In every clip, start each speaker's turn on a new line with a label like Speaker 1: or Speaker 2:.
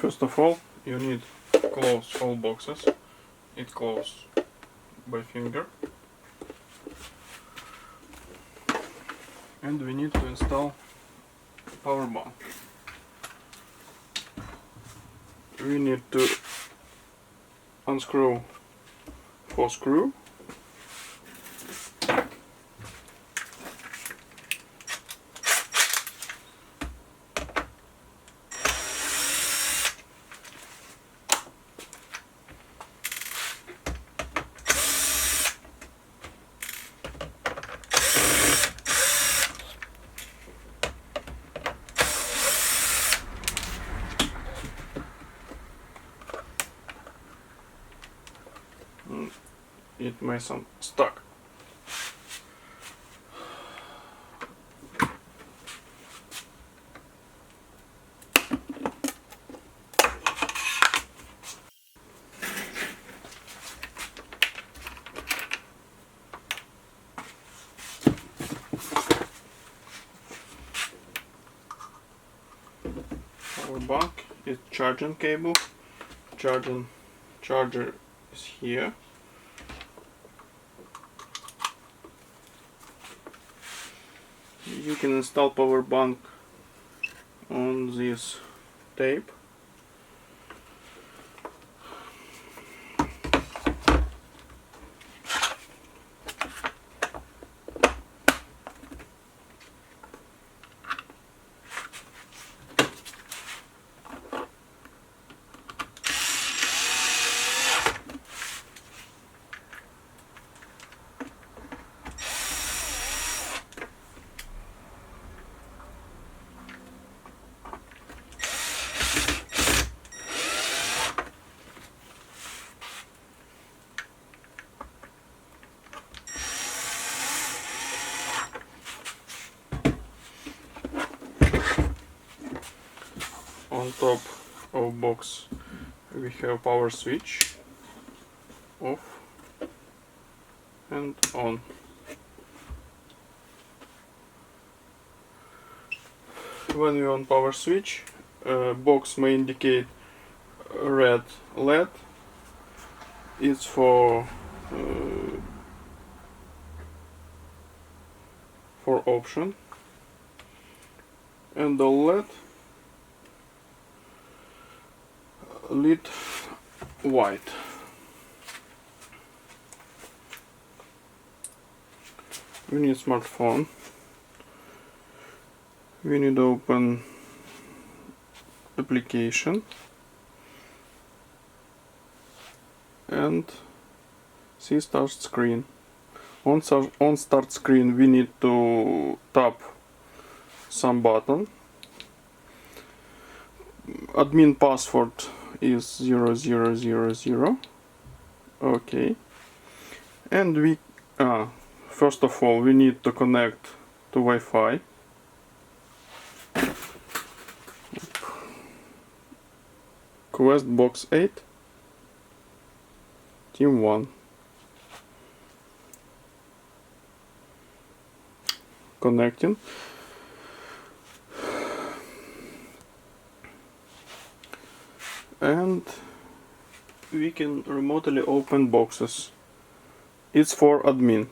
Speaker 1: First of all, you need to close all boxes. It closes by finger. And we need to install power bank. We need to unscrew 4 screw. It may some stuck. Power bank is charging cable. Charger is here. You can install power bank on this tape. On top of box we have power switch, off and on. When we on power switch, box may indicate red LED. It's for option, and the LED lit white. We need smartphone. We need to open application and see start screen. On start screen we need to tap some button. Admin password is 0000. Okay. And we first of all we need to connect to Wi-Fi. QuestBox.8 Team 1. Connecting. And we can remotely open boxes. It's for admin.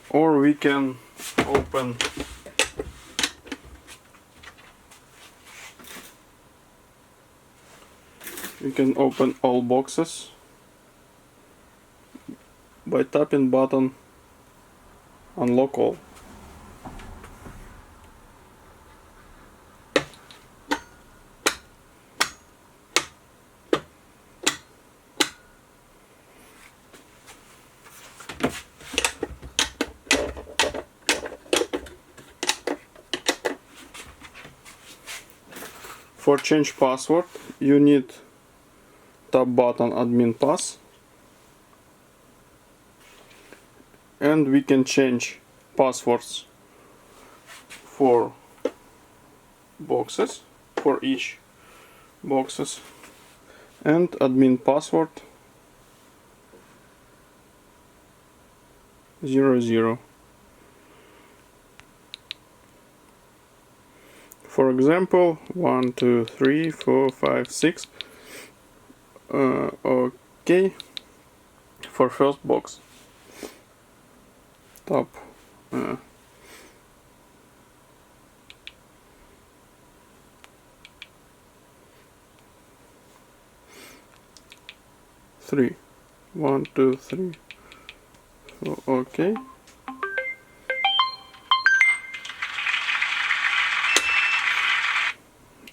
Speaker 1: Or we can open all boxes by tapping button unlock all. For change password you need tap button admin pass, and we can change passwords for boxes, for each boxes, and admin password 00. For example, 1, 2, 3, 4, 5, 6. Okay. For first box. Top. 3. 1, 2, 3, 4. Okay.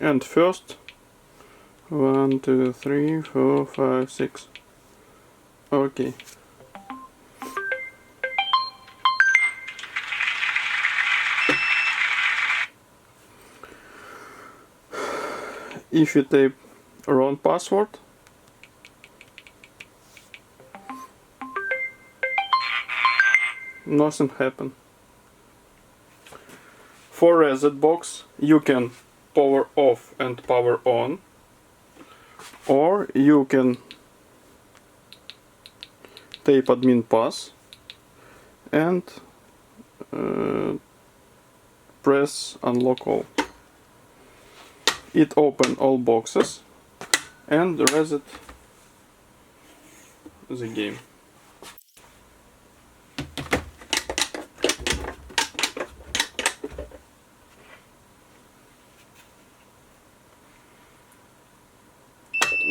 Speaker 1: And first 1, 2, 3, 4, 5, 6. Okay. If you type wrong password, nothing happen. For reset box, you can power off and power on, or you can type admin pass and press unlock all. It open all boxes and reset the game.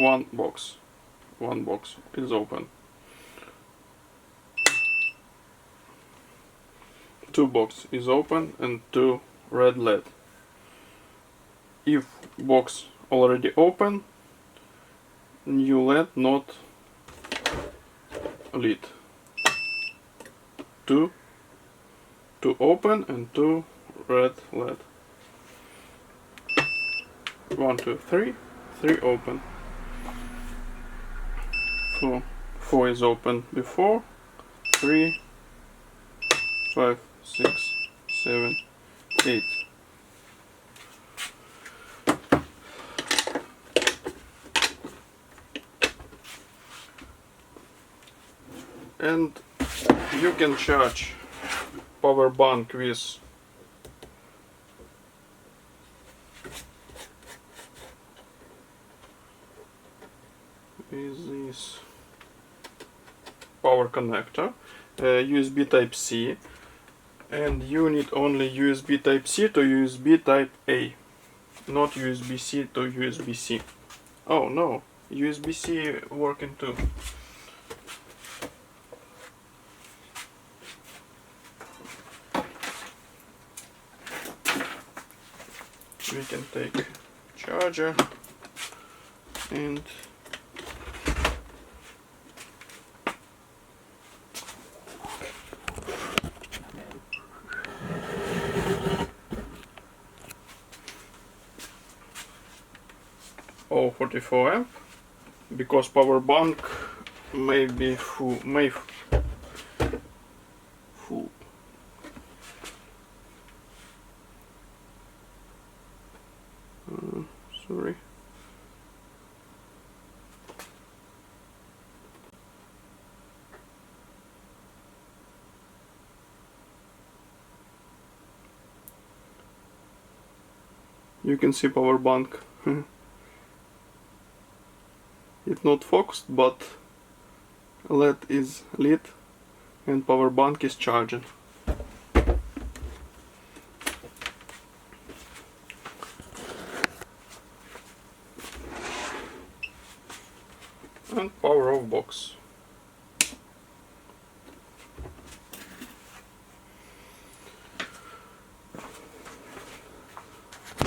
Speaker 1: One box is open. 2 box is open and 2 red LED. If box already open, new LED not lit. 2 open and 2 red LED. 1, 2, 3, 3 open. 4 is open before. 3, 5, 6, 7, 8. And you can charge power bank with this power connector, USB type C, and you need only USB type C to USB type A, not USB C to USB C. Oh no, USB C working too. We can take charger and oh, 44 amp, because power bank may be full, full. Sorry. You can see power bank. It's not focused, but LED is lit and power bank is charging. And power off box.